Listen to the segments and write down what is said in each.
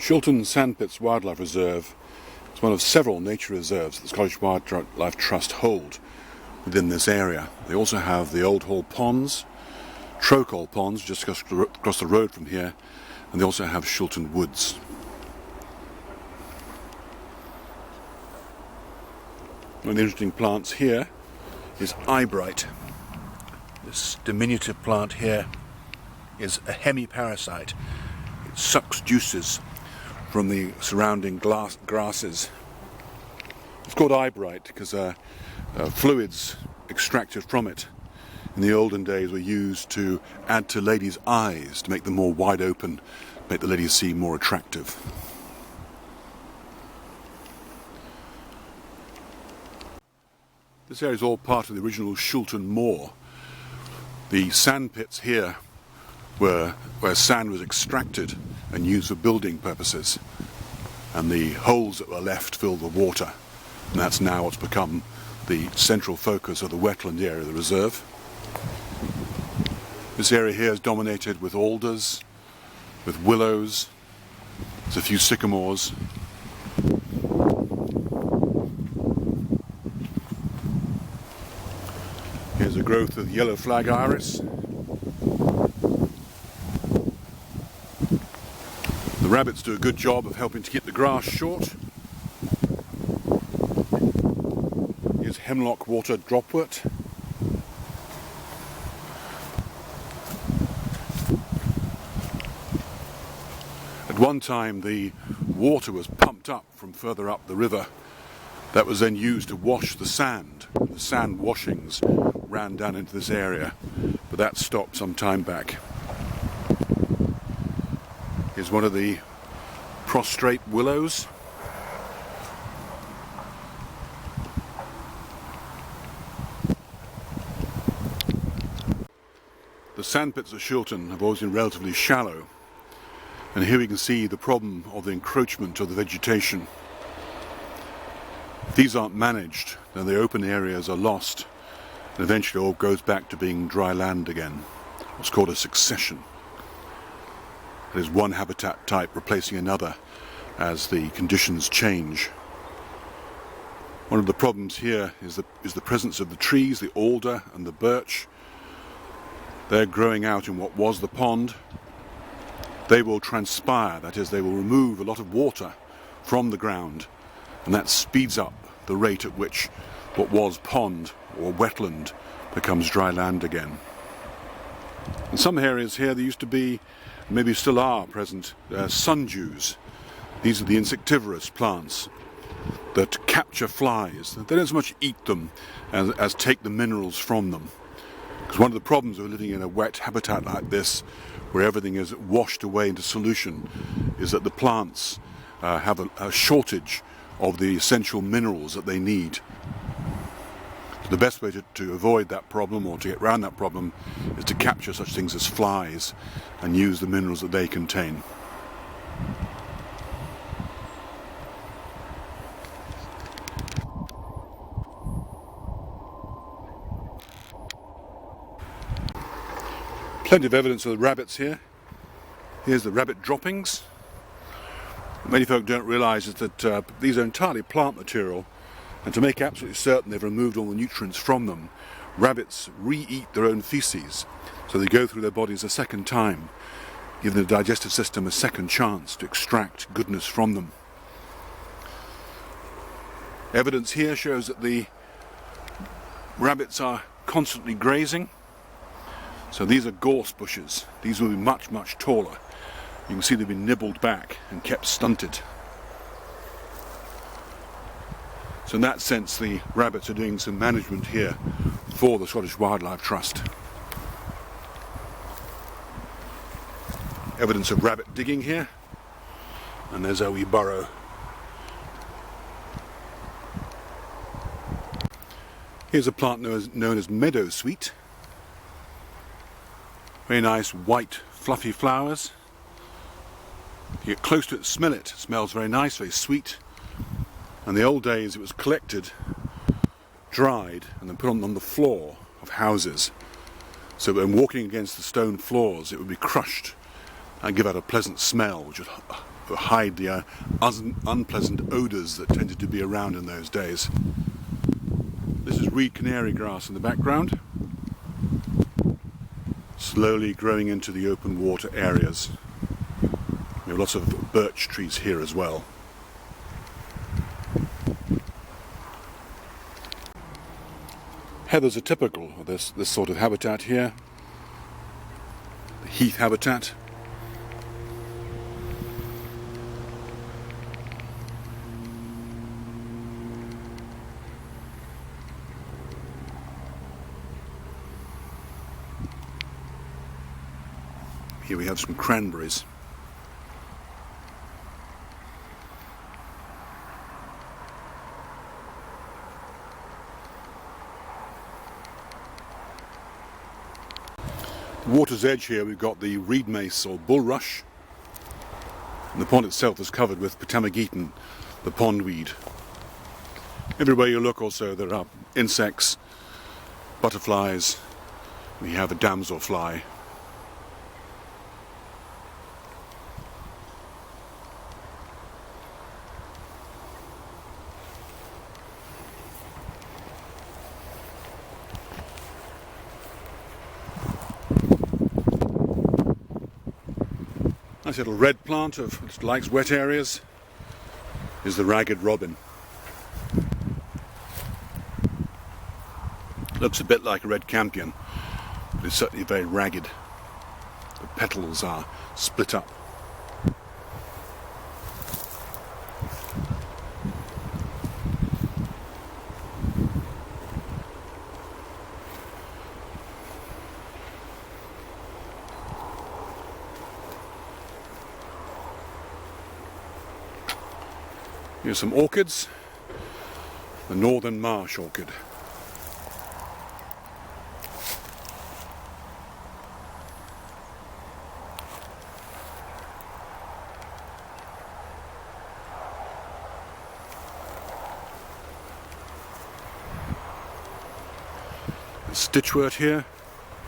Shewalton Sand Pits Wildlife Reserve is one of several nature reserves that the Scottish Wildlife Trust hold within this area. They also have the Oldhall Ponds, Trocol Ponds just across the road from here, and they also have Shewalton Woods. One of the interesting plants here is eyebright. This diminutive plant here is a hemiparasite. It sucks juices from the surrounding grasses. It's called eyebright because fluids extracted from it in the olden days were used to add to ladies' eyes to make them more wide open, make the ladies seem more attractive. This area is all part of the original Shewalton Moor. The sand pits here were where sand was extracted and used for building purposes, and the holes that were left filled with water, and that's now what's become the central focus of the wetland area of the reserve. This area here is dominated with alders, with willows, there's a few sycamores. Here's a growth of yellow flag iris. The rabbits do a good job of helping to keep the grass short. Here's hemlock water dropwort. At one time the water was pumped up from further up the river. That was then used to wash the sand. The sand washings ran down into this area, but that stopped some time back. Here's one of the prostrate willows. The sand pits at Shewalton have always been relatively shallow, and here we can see the problem of the encroachment of the vegetation. If these aren't managed, then the open areas are lost, and eventually all goes back to being dry land again. What's called a succession. It is one habitat type replacing another as the conditions change. One of the problems here is the presence of the trees, the alder and the birch. They're growing out in what was the pond. They will transpire, that is, they will remove a lot of water from the ground, and that speeds up the rate at which what was pond or wetland becomes dry land again. In some areas here there used to be, maybe still are present, sundews. These are the insectivorous plants that capture flies. They don't so much eat them as take the minerals from them. Because one of the problems of living in a wet habitat like this, where everything is washed away into solution, is that the plants have a shortage of the essential minerals that they need. The best way to avoid that problem, or to get around that problem, is to capture such things as flies and use the minerals that they contain. Plenty of evidence of the rabbits here. Here's the rabbit droppings. What many folk don't realise is that these are entirely plant material, and to make absolutely certain they've removed all the nutrients from them, rabbits re-eat their own feces, so they go through their bodies a second time, giving the digestive system a second chance to extract goodness from them. Evidence here shows that the rabbits are constantly grazing. So these are gorse bushes. These will be much, much taller. You can see they've been nibbled back and kept stunted. So in that sense, the rabbits are doing some management here for the Scottish Wildlife Trust. Evidence of rabbit digging here, and there's our wee burrow. Here's a plant known as meadow sweet. Very nice white fluffy flowers. If you get close to it, smell it. It smells very nice, very sweet. In the old days it was collected, dried, and then put on the floor of houses. So when walking against the stone floors it would be crushed and give out a pleasant smell, which would hide the unpleasant odours that tended to be around in those days. This is reed canary grass in the background, slowly growing into the open water areas. We have lots of birch trees here as well. Heathers are typical of this sort of habitat here, the heath habitat. Here we have some cranberries. Water's edge here we've got the reed mace or bulrush, and the pond itself is covered with Potamogeton, the pondweed. Everywhere you look also there are insects, butterflies. We have a damselfly. Nice little red plant that likes wet areas is the ragged robin. Looks a bit like a red campion, but it's certainly very ragged. The petals are split up. Here's some orchids, the northern marsh orchid. Stitchwort here,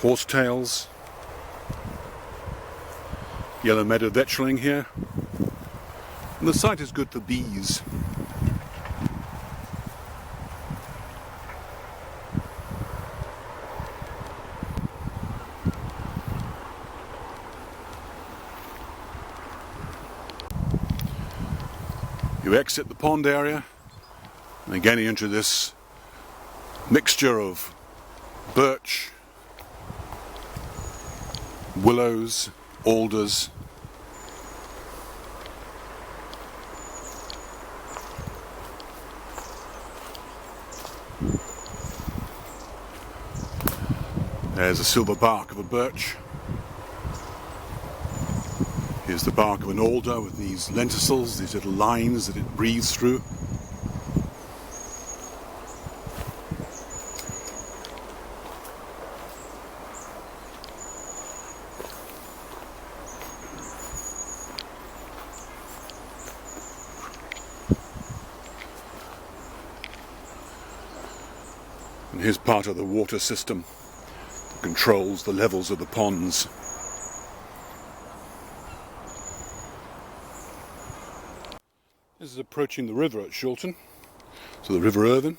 horsetails, yellow meadow vetchling here. And the site is good for bees. You exit the pond area and again you enter this mixture of birch, willows, alders. There's the silver bark of a birch. Here's the bark of an alder with these lenticels, these little lines that it breathes through. And here's part of the water system that controls the levels of the ponds. This is approaching the river at Shewalton, so the River Irvine.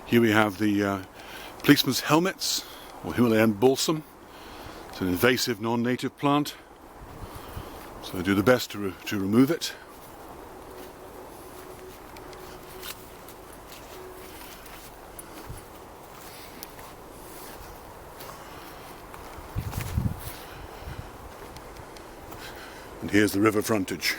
Here we have the policeman's helmets, or Himalayan balsam. It's an invasive non-native plant, so I do the best to remove it. And here's the river frontage.